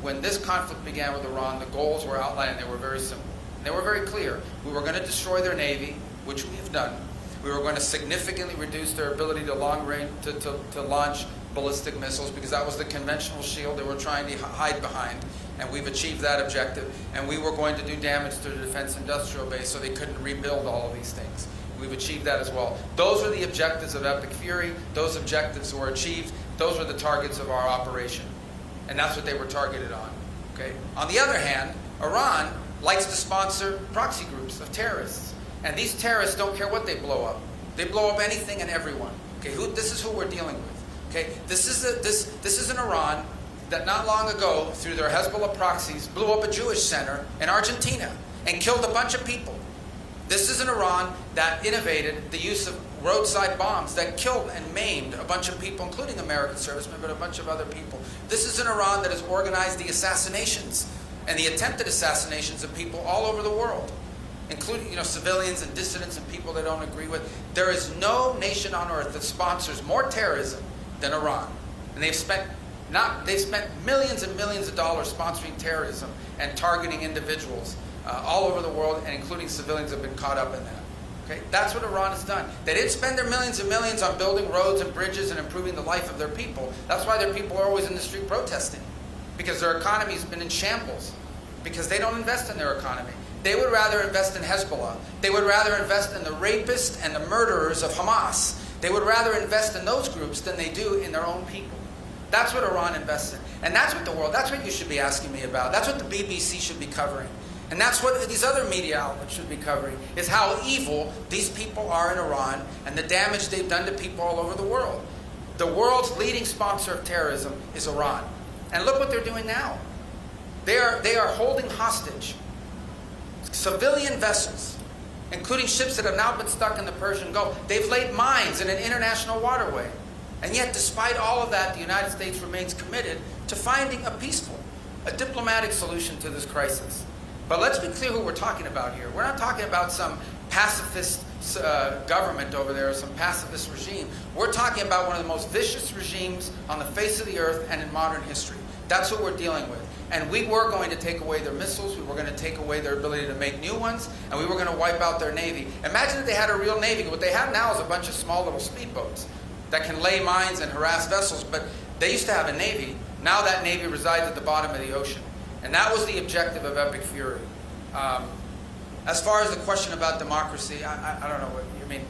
When this conflict began with Iran, the goals were outlined, and they were very simple. They were very clear. We were going to destroy their navy, which we have done. We were going to significantly reduce their ability to long range to launch ballistic missiles, because that was the conventional shield they were trying to hide behind, and we've achieved that objective. And we were going to do damage to the defense industrial base so they couldn't rebuild all of these things. We've achieved that as well. Those were the objectives of Epic Fury. Those objectives were achieved. Those were the targets of our operation. And that's what they were targeted on. Okay? On the other hand, Iran likes to sponsor proxy groups of terrorists. And these terrorists don't care what they blow up. They blow up anything and everyone. Okay? This is who we're dealing with. Okay? This is an Iran that not long ago, through their Hezbollah proxies, blew up a Jewish center in Argentina and killed a bunch of people. This is an Iran that innovated the use of roadside bombs that killed and maimed a bunch of people, including American servicemen, but a bunch of other people. This is an Iran that has organized the assassinations and the attempted assassinations of people all over the world, including civilians and dissidents and people they don't agree with. There is no nation on earth that sponsors more terrorism than Iran. And they've spent millions and millions of dollars sponsoring terrorism and targeting individuals all over the world, and including civilians have been caught up in that. Okay? That's what Iran has done. They didn't spend their millions and millions on building roads and bridges and improving the life of their people. That's why their people are always in the street protesting, because their economy's been in shambles, because they don't invest in their economy. They would rather invest in Hezbollah. They would rather invest in the rapists and the murderers of Hamas. They would rather invest in those groups than they do in their own people. That's what Iran invests in. And that's what you should be asking me about. That's what the BBC should be covering. And that's what these other media outlets should be covering, is how evil these people are in Iran and the damage they've done to people all over the world. The world's leading sponsor of terrorism is Iran. And look what they're doing now. They are holding hostage civilian vessels, including ships that have now been stuck in the Persian Gulf. They've laid mines in an international waterway. And yet, despite all of that, the United States remains committed to finding a diplomatic solution to this crisis. But let's be clear who we're talking about here. We're not talking about some pacifist government over there, or some pacifist regime. We're talking about one of the most vicious regimes on the face of the earth and in modern history. That's what we're dealing with. And we were going to take away their missiles, we were going to take away their ability to make new ones, and we were going to wipe out their navy. Imagine if they had a real navy. What they have now is a bunch of small little speedboats that can lay mines and harass vessels, but they used to have a navy. Now that navy resides at the bottom of the ocean. And that was the objective of Epic Fury. As far as the question about democracy, I don't know what you mean.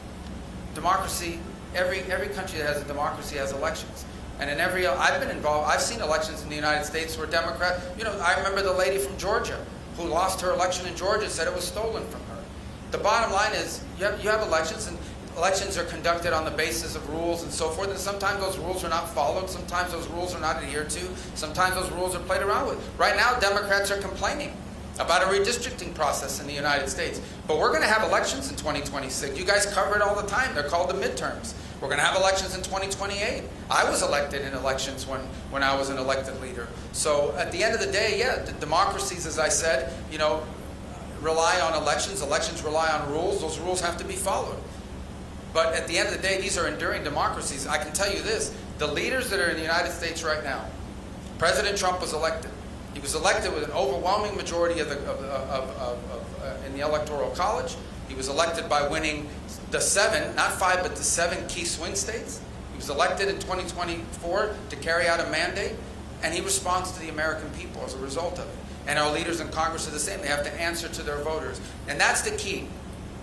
Democracy, every country that has a democracy has elections. And in I've been involved, I've seen elections in the United States where Democrats, I remember the lady from Georgia who lost her election in Georgia and said it was stolen from her. The bottom line is, you have elections, and elections are conducted on the basis of rules and so forth, and sometimes those rules are not followed, sometimes those rules are not adhered to, sometimes those rules are played around with. Right now, Democrats are complaining about a redistricting process in the United States. But we're going to have elections in 2026. You guys cover it all the time. They're called the midterms. We're going to have elections in 2028. I was elected in elections when I was an elected leader. So at the end of the day, the democracies, as I said, rely on elections. Elections rely on rules. Those rules have to be followed. But at the end of the day, these are enduring democracies. I can tell you this, the leaders that are in the United States right now, President Trump was elected. He was elected with an overwhelming majority in the Electoral College. He was elected by winning the 7, not 5, but the 7 key swing states. He was elected in 2024 to carry out a mandate, and he responds to the American people as a result of it. And our leaders in Congress are the same. They have to answer to their voters. And that's the key.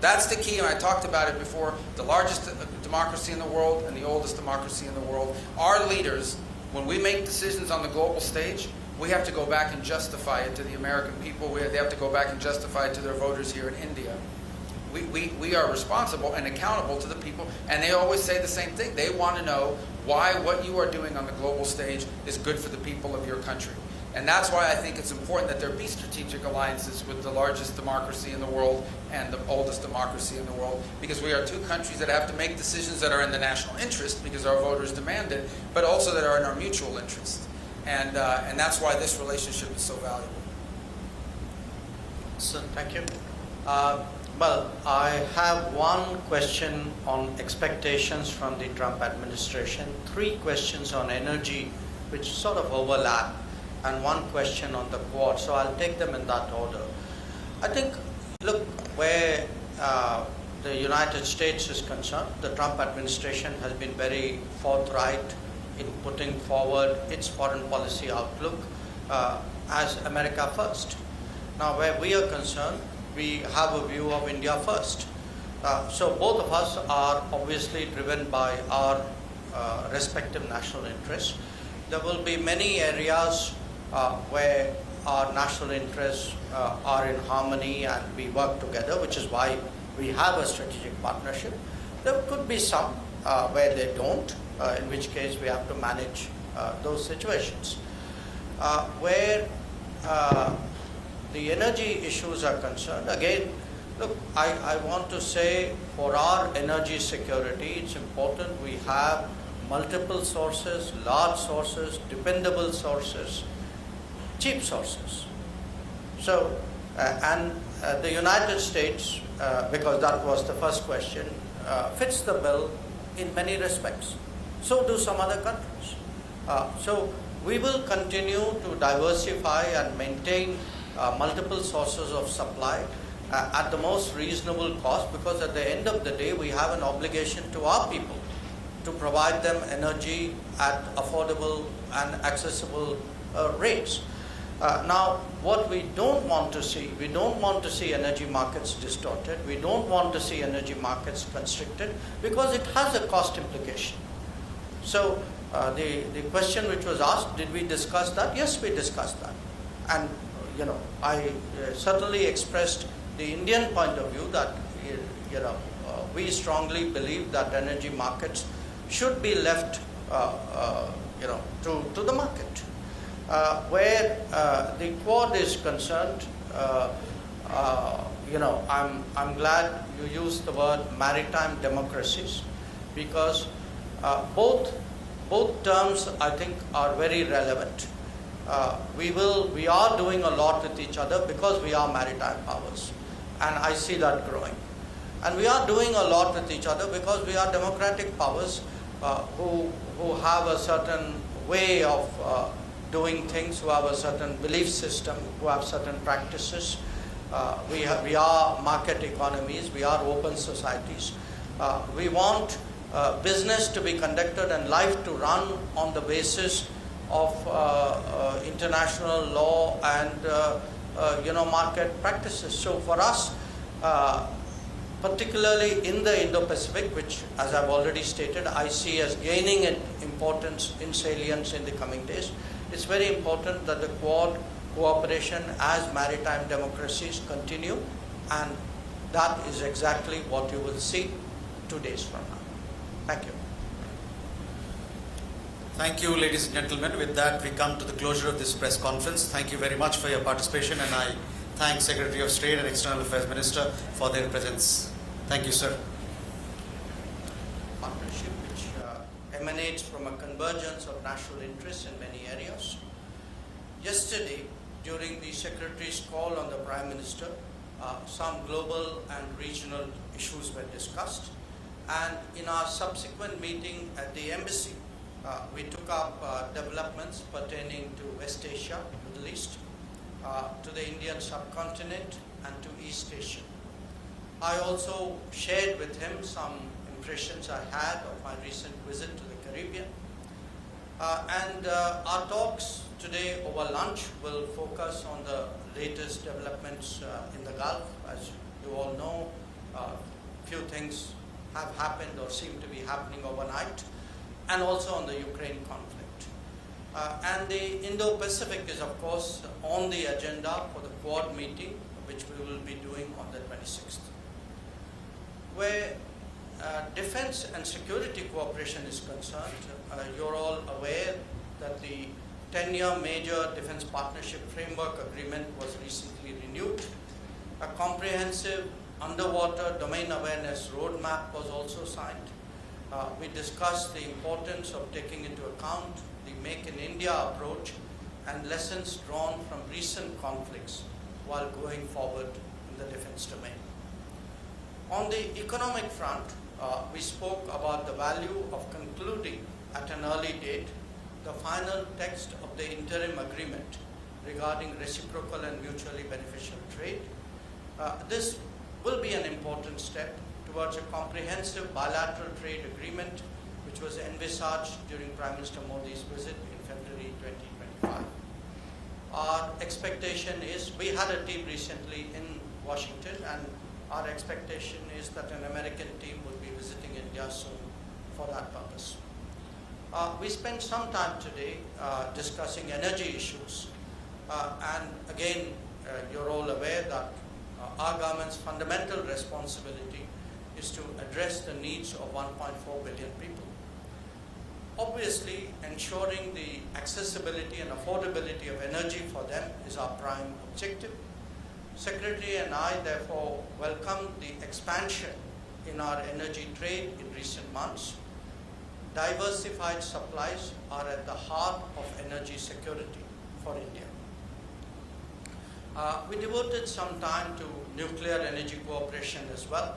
That's the key, and I talked about it before, the largest democracy in the world and the oldest democracy in the world. Our leaders, when we make decisions on the global stage, we have to go back and justify it to the American people. They have to go back and justify it to their voters here in India. We are responsible and accountable to the people, and they always say the same thing. They want to know why what you are doing on the global stage is good for the people of your country. And that's why I think it's important that there be strategic alliances with the largest democracy in the world and the oldest democracy in the world, because we are two countries that have to make decisions that are in the national interest because our voters demand it, but also that are in our mutual interest. And that's why this relationship is so valuable. So, thank you. Well, I have one question on expectations from the Trump administration, 3 questions on energy which sort of overlap, and 1 question on the Quad. So I'll take them in that order. I think, look, where the United States is concerned, the Trump administration has been very forthright in putting forward its foreign policy outlook as America first. Now, where we are concerned, we have a view of India first. So both of us are obviously driven by our respective national interests. there will be many areas where our national interests are in harmony and we work together, which is why we have a strategic partnership. There could be some where they don't, in which case we have to manage those situations. Where the energy issues are concerned, again, look, I want to say for our energy security, it's important we have multiple sources, large sources, dependable sources, cheap sources. So, the United States, because that was the first question, fits the bill in many respects. So do some other countries. So we will continue to diversify and maintain multiple sources of supply at the most reasonable cost, because at the end of the day we have an obligation to our people to provide them energy at affordable and accessible rates. Now, what we don't want to see, we don't want to see energy markets distorted, we don't want to see energy markets constricted, because it has a cost implication. So, the question which was asked, did we discuss that? Yes, we discussed that. And, I certainly expressed the Indian point of view that, we strongly believe that energy markets should be left, to the market. Where the Quad is concerned, I'm glad you used the word maritime democracies, because both terms I think are very relevant. We are doing a lot with each other because we are maritime powers, and I see that growing. And we are doing a lot with each other because we are democratic powers who have a certain way of doing things, who have a certain belief system, who have certain practices. We are market economies, we are open societies. We want business to be conducted and life to run on the basis of international law and market practices. So for us, particularly in the Indo-Pacific, which, as I've already stated, I see as gaining in importance in salience in the coming days, it's very important that the Quad cooperation as maritime democracies continue, and that is exactly what you will see 2 days from now. Thank you. Thank you, ladies and gentlemen. With that, we come to the closure of this press conference. Thank you very much for your participation, and I thank Secretary of State and External Affairs Minister for their presence. Thank you, sir. Partnership which emanates from a convergence of national interests in many areas. Yesterday, during the Secretary's call on the Prime Minister, some global and regional issues were discussed, and in our subsequent meeting at the embassy, we took up developments pertaining to West Asia, Middle East, to the Indian subcontinent, and to East Asia. I also shared with him some impressions I had of my recent visit to the Caribbean. Our talks today over lunch will focus on the latest developments in the Gulf. As you all know, few things have happened or seem to be happening overnight, and also on the Ukraine conflict. And the Indo-Pacific is, of course, on the agenda for the Quad meeting, which we will be doing on the 26th. Where defense and security cooperation is concerned, you're all aware that the 10-year major defense partnership framework agreement was recently renewed. A comprehensive underwater domain awareness roadmap was also signed. We discussed the importance of taking into account the Make in India approach and lessons drawn from recent conflicts while going forward in the defense domain. On the economic front, we spoke about the value of concluding at an early date the final text of the interim agreement regarding reciprocal and mutually beneficial trade. This will be an important step towards a comprehensive bilateral trade agreement which was envisaged during Prime Minister Modi's visit in February 2025. Our expectation is, we had a team recently in Washington, and our expectation is that an American team will be visiting India soon for that purpose. We spent some time today discussing energy issues. And again, you're all aware that our government's fundamental responsibility is to address the needs of 1.4 billion people. Obviously, ensuring the accessibility and affordability of energy for them is our prime objective. Secretary and I therefore welcome the expansion in our energy trade in recent months. Diversified supplies are at the heart of energy security for India. We devoted some time to nuclear energy cooperation as well.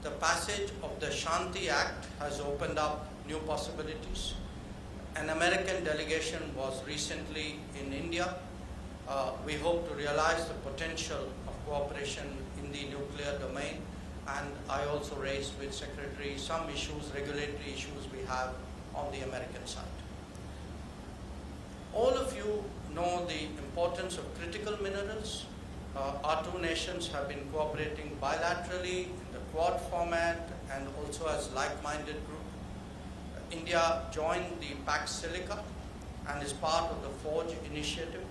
The passage of the Shanti Act has opened up new possibilities. An American delegation was recently in India. We hope to realize the potential of cooperation in the nuclear domain, and I also raised with Secretary some issues, regulatory issues we have on the American side. All of you know the importance of critical minerals. Our two nations have been cooperating bilaterally in the Quad format and also as like-minded group. India joined the Pax Silica and is part of the Forge initiative.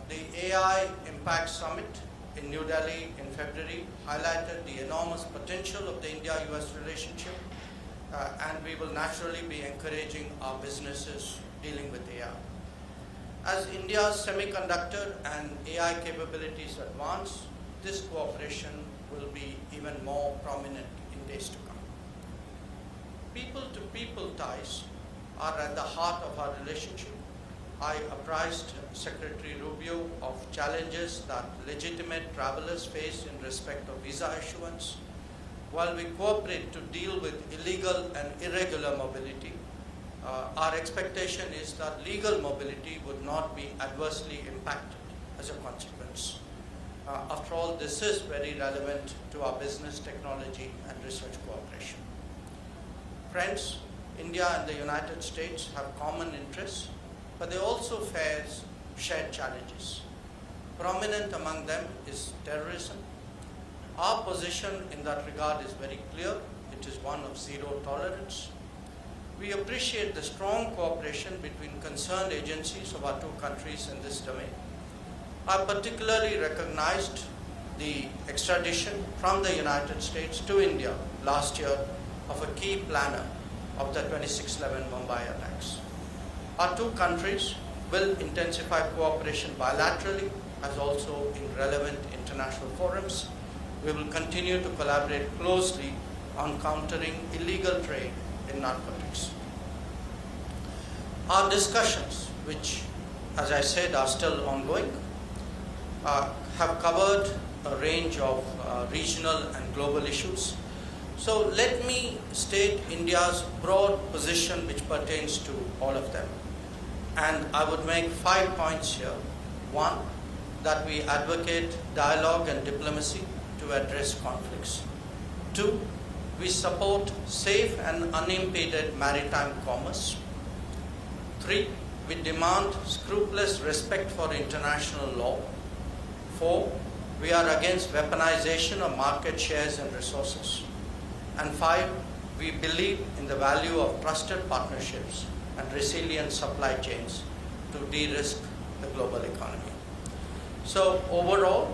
The AI Impact Summit in New Delhi in February highlighted the enormous potential of the India-US relationship, and we will naturally be encouraging our businesses dealing with AI. As India's semiconductor and AI capabilities advance, this cooperation will be even more prominent in days to come. People-to-people ties are at the heart of our relationship. I apprised Secretary Rubio of challenges that legitimate travelers face in respect of visa issuance. While we cooperate to deal with illegal and irregular mobility, our expectation is that legal mobility would not be adversely impacted as a consequence. After all, this is very relevant to our business, technology, and research cooperation. Friends, India and the United States have common interests, but they also face shared challenges. Prominent among them is terrorism. Our position in that regard is very clear. It is one of zero tolerance. We appreciate the strong cooperation between concerned agencies of our two countries in this domain. I particularly recognized the extradition from the United States to India last year of a key planner of the 26/11 Mumbai attacks. Our two countries will intensify cooperation bilaterally as also in relevant international forums. We will continue to collaborate closely on countering illegal trade in narcotics. Our discussions, which, as I said, are still ongoing, have covered a range of regional and global issues. So let me state India's broad position which pertains to all of them. And I would make 5 points here. One, that we advocate dialogue and diplomacy to address conflicts. Two, we support safe and unimpeded maritime commerce. Three, we demand scrupulous respect for international law. Four, we are against weaponization of market shares and resources. And five, we believe in the value of trusted partnerships and resilient supply chains to de-risk the global economy. So overall,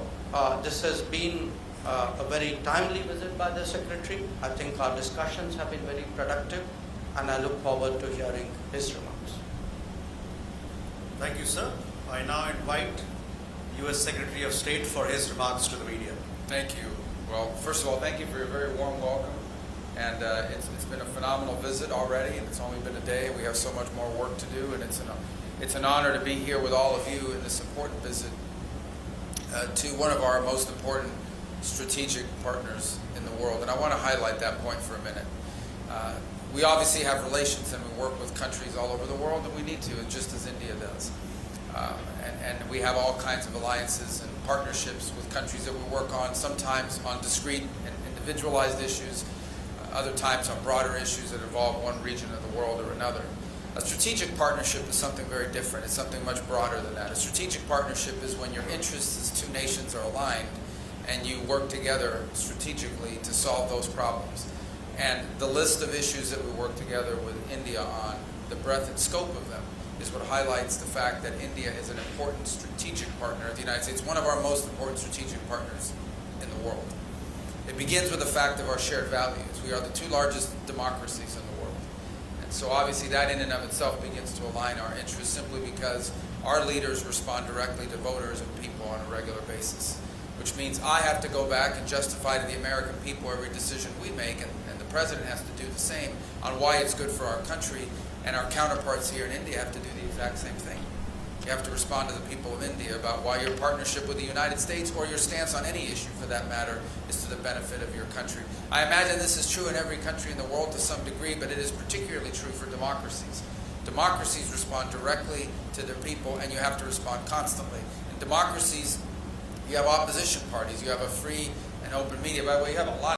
this has been a very timely visit by the Secretary. I think our discussions have been very productive, and I look forward to hearing his remarks. Thank you, sir. I now invite U.S. Secretary of State for his remarks to the media. Thank you. Well, first of all, thank you for your very warm welcome. And it's been a phenomenal visit already, and it's only been a day. We have so much more work to do, and it's an honor to be here with all of you in this important visit to one of our most important strategic partners in the world. And I want to highlight that point for a minute. We obviously have relations, and we work with countries all over the world, and we need to, just as India does. And we have all kinds of alliances and partnerships with countries that we work on, sometimes on discrete and individualized issues, other times on broader issues that involve one region of the world or another. A strategic partnership is something very different. It's something much broader than that. A strategic partnership is when your interests as two nations are aligned and you work together strategically to solve those problems. And the list of issues that we work together with India on, the breadth and scope of them, is what highlights the fact that India is an important strategic partner of the United States, one of our most important strategic partners in the world. It begins with the fact of our shared values. We are the two largest democracies in the world. And so obviously that in and of itself begins to align our interests simply because our leaders respond directly to voters and people on a regular basis, which means I have to go back and justify to the American people every decision we make, and the President has to do the same on why it's good for our country, and our counterparts here in India have to do the exact same thing. You have to respond to the people of India about why your partnership with the United States, or your stance on any issue for that matter, is to the benefit of your country. I imagine this is true in every country in the world to some degree, but it is particularly true for democracies. Democracies respond directly to their people, and you have to respond constantly. In democracies, you have opposition parties, you have a free and open media. By the way, you have a lot